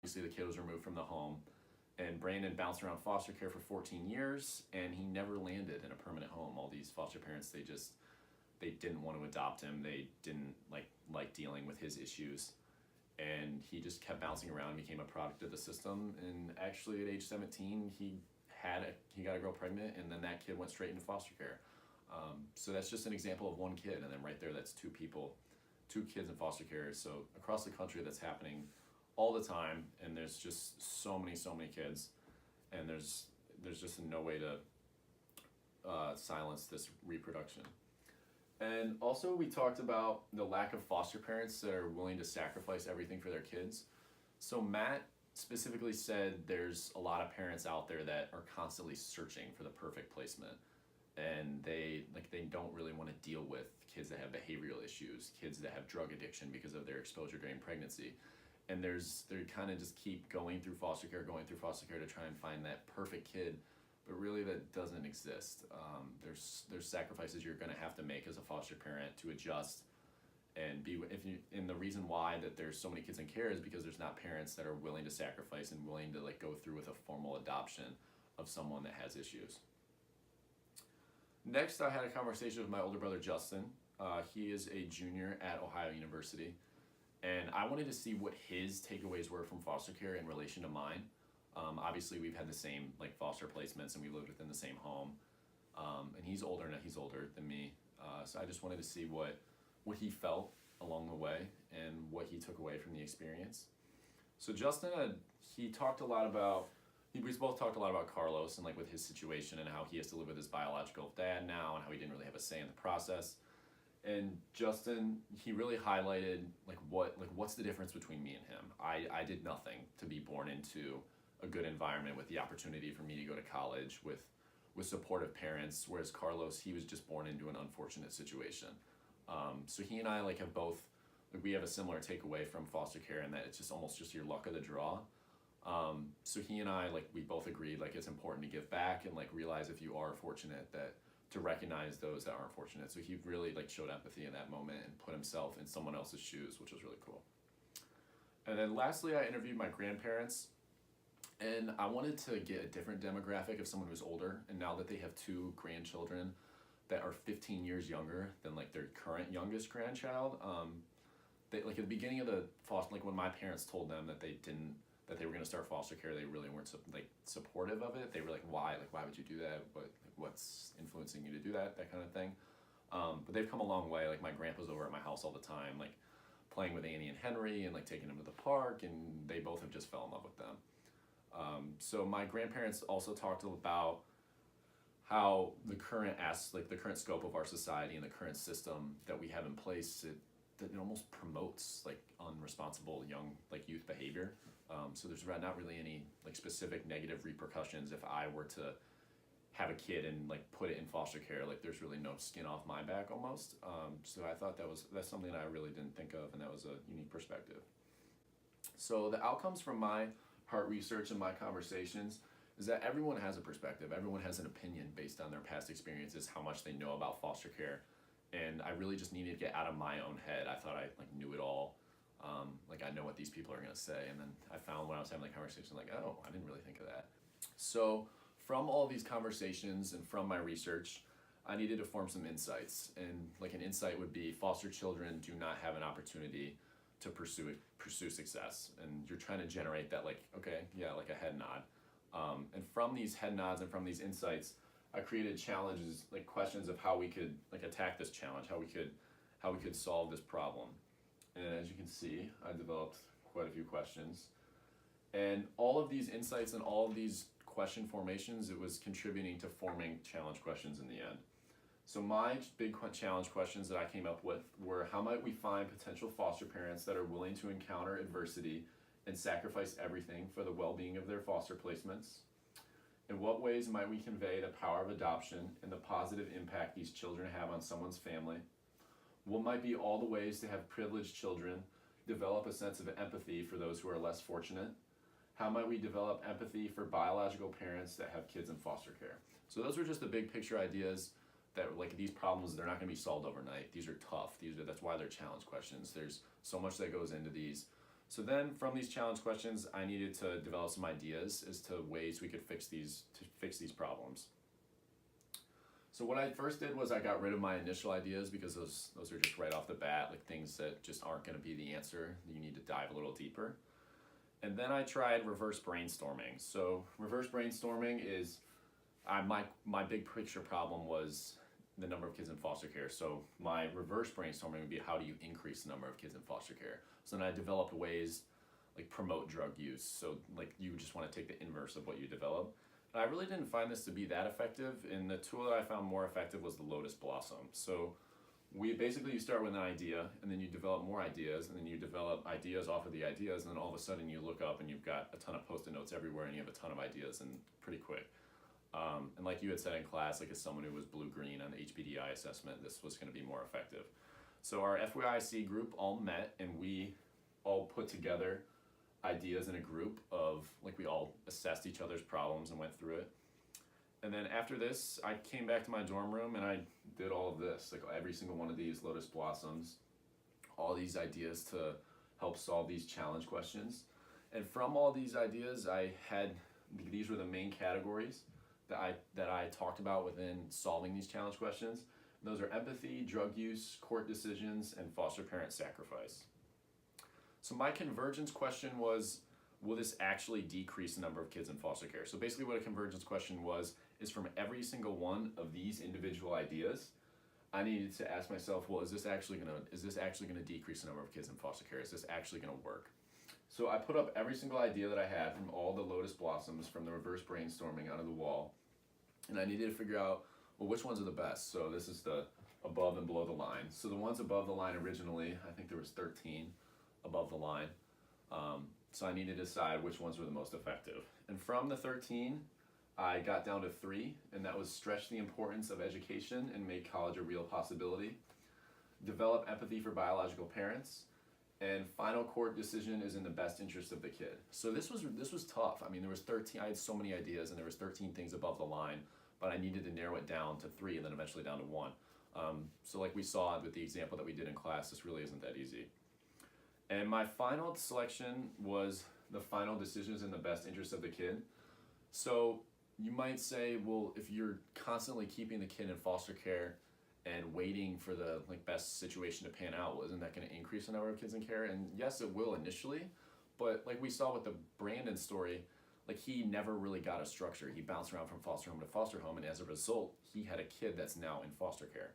Obviously, the kid was removed from the home, and Brandon bounced around foster care for 14 years, and he never landed in a permanent home. All these foster parents, they didn't want to adopt him. They didn't like dealing with his issues, and he just kept bouncing around and became a product of the system. And actually, at age 17, he got a girl pregnant, and then that kid went straight into foster care. So that's just an example of one kid, and then right there, that's two kids in foster care. So across the country, that's happening all the time, and there's just so many kids, and there's just no way to silence this reproduction. And also, we talked about the lack of foster parents that are willing to sacrifice everything for their kids. So Matt specifically said there's a lot of parents out there that are constantly searching for the perfect placement, and they don't really want to deal with kids that have behavioral issues, kids that have drug addiction because of their exposure during pregnancy. And they kind of just keep going through foster care to try and find that perfect kid, but really that doesn't exist. There's sacrifices you're going to have to make as a foster parent to adjust and and the reason why that there's so many kids in care is because there's not parents that are willing to sacrifice and willing to go through with a formal adoption of someone that has issues. Next, I had a conversation with my older brother Justin. He is a junior at Ohio University, and I wanted to see what his takeaways were from foster care in relation to mine. Obviously, we've had the same foster placements, and we lived within the same home. And he's older than me, so I just wanted to see what he felt along the way and what he took away from the experience. So Justin, we both talked a lot about Carlos and with his situation and how he has to live with his biological dad now and how he didn't really have a say in the process. And Justin, he really highlighted what's the difference between me and him. I did nothing to be born into a good environment with the opportunity for me to go to college with supportive parents, whereas Carlos, he was just born into an unfortunate situation. So he and I have both, we have a similar takeaway from foster care in that it's just almost just your luck of the draw. So he and I, we both agreed it's important to give back and realize if you are fortunate that to recognize those that aren't fortunate. So he really showed empathy in that moment and put himself in someone else's shoes, which was really cool. And then lastly, I interviewed my grandparents, and I wanted to get a different demographic of someone who's older, and now that they have two grandchildren that are 15 years younger than their current youngest grandchild. They at the beginning of the foster, when my parents told them that they were going to start foster care, they really weren't supportive of it. They were why would you do that? What's influencing you to do that kind of thing. But they've come a long way. My grandpa's over at my house all the time, playing with Annie and Henry and taking them to the park, and they both have just fell in love with them. So my grandparents also talked about how the current scope of our society and the current system that we have in place, that it almost promotes unresponsible young youth behavior. So there's not really any specific negative repercussions if I were to have a kid and put it in foster care. There's really no skin off my back almost. So I thought that's something that I really didn't think of, and that was a unique perspective. So the outcomes from my heart research and my conversations is that everyone has a perspective, everyone has an opinion based on their past experiences, how much they know about foster care, and I really just needed to get out of my own head. I thought I knew it all, I know what these people are gonna say, and then I found when I was having the conversation, oh, I didn't really think of that. So from all these conversations and from my research, I needed to form some insights, and an insight would be foster children do not have an opportunity to pursue success, and you're trying to generate that okay, yeah, a head nod. And from these head nods and from these insights, I created challenges, questions of how we could attack this challenge, how we could solve this problem. And as you can see, I developed quite a few questions. And all of these insights and all of these question formations, it was contributing to forming challenge questions in the end. So my big challenge questions that I came up with were, how might we find potential foster parents that are willing to encounter adversity and sacrifice everything for the well-being of their foster placements? In what ways might we convey the power of adoption and the positive impact these children have on someone's family? What might be all the ways to have privileged children develop a sense of empathy for those who are less fortunate? How might we develop empathy for biological parents that have kids in foster care? So those were just the big picture ideas that these problems, they're not gonna be solved overnight. These are tough. That's why they're challenge questions. There's so much that goes into these. So then from these challenge questions, I needed to develop some ideas as to ways we could fix these problems. So what I first did was I got rid of my initial ideas because those are just right off the bat, like things that just aren't going to be the answer. You need to dive a little deeper. And then I tried reverse brainstorming. So reverse brainstorming is my big picture problem was the number of kids in foster care. So my reverse brainstorming would be, how do you increase the number of kids in foster care? So then I developed ways like promote drug use. So like you just want to take the inverse of what you develop. And I really didn't find this to be that effective. And the tool that I found more effective was the lotus blossom. So you start with an idea, and then you develop more ideas, and then you develop ideas off of the ideas, and then all of a sudden you look up and you've got a ton of post-it notes everywhere, and you have a ton of ideas, and pretty quick. And like you had said in class, like as someone who was blue-green on the HPDI assessment, this was going to be more effective. So our FYIC group all met, and we all put together ideas in a group of, like, we all assessed each other's problems and went through it. And then after this, I came back to my dorm room and I did all of this, like every single one of these lotus blossoms, all these ideas to help solve these challenge questions. And from all these ideas, these were the main categories that I talked about within solving these challenge questions. And those are empathy, drug use, court decisions, and foster parent sacrifice. So my convergence question was, will this actually decrease the number of kids in foster care? So basically what a convergence question is from every single one of these individual ideas, I needed to ask myself, well, is this actually gonna decrease the number of kids in foster care? Is this actually gonna work? So I put up every single idea that I had from all the lotus blossoms from the reverse brainstorming onto the wall, and I needed to figure out, well, which ones are the best? So this is the above and below the line. So the ones above the line originally, I think there was 13 above the line. So I needed to decide which ones were the most effective. And from the 13, I got down to 3, and that was stretch the importance of education and make college a real possibility, develop empathy for biological parents, and final court decision is in the best interest of the kid. So this was tough. I mean, there was 13, I had so many ideas, and there was 13 things above the line, but I needed to narrow it down to 3 and then eventually down to 1. So like we saw with the example that we did in class, this really isn't that easy. And my final selection was the final decisions in the best interest of the kid. So you might say, well, if you're constantly keeping the kid in foster care and waiting for the best situation to pan out, well, isn't that going to increase the number of kids in care? And yes, it will initially, but like we saw with the Brandon story, like he never really got a structure. He bounced around from foster home to foster home, and as a result, he had a kid that's now in foster care.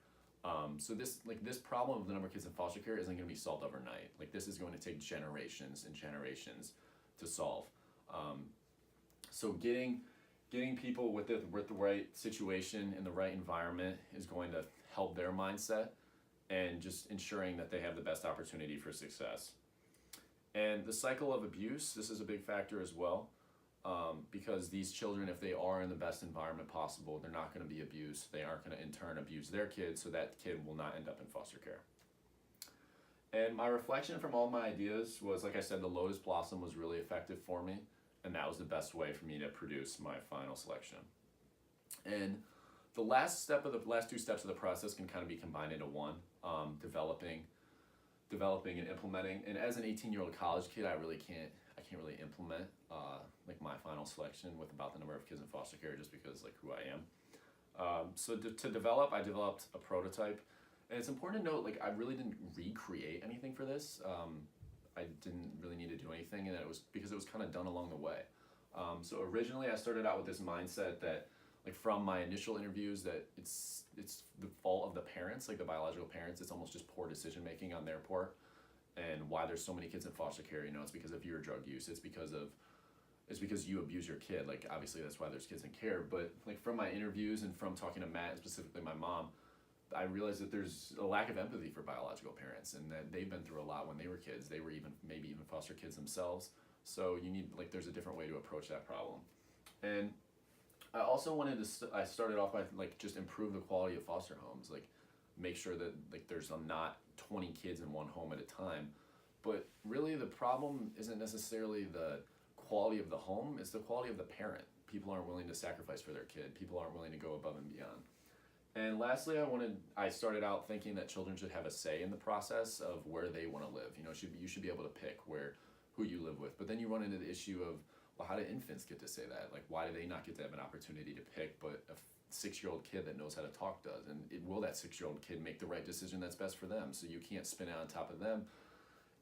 So this problem of the number of kids in foster care isn't going to be solved overnight. Like this is going to take generations and generations to solve. So getting people with the right situation in the right environment is going to help their mindset, and just ensuring that they have the best opportunity for success. And the cycle of abuse, this is a big factor as well. Because these children, if they are in the best environment possible, they're not going to be abused. They aren't going to in turn abuse their kids, so that kid will not end up in foster care. And my reflection from all my ideas was, like I said, the lotus blossom was really effective for me, and that was the best way for me to produce my final selection. And the last 2 steps of the process can kind of be combined into one, developing and implementing. And as an 18-year-old college kid, I can't really implement my final selection with about the number of kids in foster care, just because who I am. So to develop, I developed a prototype, and it's important to note I really didn't recreate anything for this. I didn't really need to do anything, and it was because it was kind of done along the way. So originally I started out with this mindset that from my initial interviews that it's the fault of the parents, the biological parents. It's almost just poor decision making on their part. And why there's so many kids in foster care, it's because of your drug use. It's because you abuse your kid. Obviously that's why there's kids in care. But from my interviews and from talking to Matt, and specifically my mom, I realized that there's a lack of empathy for biological parents, and that they've been through a lot when they were kids. They were maybe even foster kids themselves. So you need there's a different way to approach that problem. And I also wanted to. I started off by just improve the quality of foster homes. Make sure that there's not 20 kids in one home at a time. But really the problem isn't necessarily the quality of the home, it's the quality of the parent. People aren't willing to sacrifice for their kid. People aren't willing to go above and beyond. And lastly, I started out thinking that children should have a say in the process of where they want to live. You should be able to pick where who you live with. But then you run into the issue of, well, how do infants get to say that? Like, why do they not get to have an opportunity to pick, but a 6-year-old kid that knows how to talk does? And will that 6-year-old kid make the right decision that's best for them? So you can't spin it on top of them.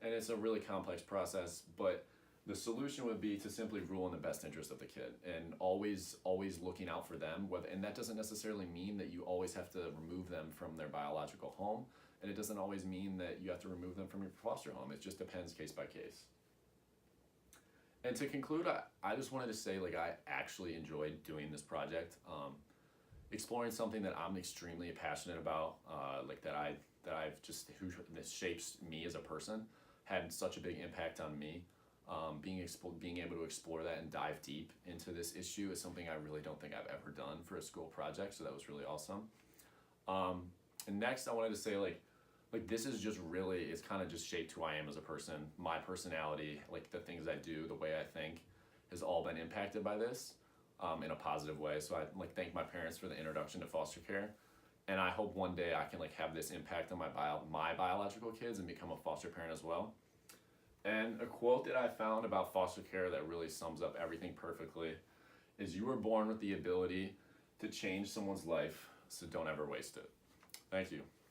And it's a really complex process, but the solution would be to simply rule in the best interest of the kid and always looking out for them. And that doesn't necessarily mean that you always have to remove them from their biological home, and it doesn't always mean that you have to remove them from your foster home. It just depends case by case. And to conclude, I just wanted to say, like, I actually enjoyed doing this project, exploring something that I'm extremely passionate about, like that this shapes me as a person, had such a big impact on me. Being able to explore that and dive deep into this issue is something I really don't think I've ever done for a school project, so that was really awesome. And next, I wanted to say, like this is just really, it's kind of just shaped who I am as a person. My personality, like the things I do, the way I think, has all been impacted by this in a positive way. So I thank my parents for the introduction to foster care, and I hope one day I can have this impact on my biological kids and become a foster parent as well. And a quote that I found about foster care that really sums up everything perfectly is, "You were born with the ability to change someone's life, so don't ever waste it." Thank you.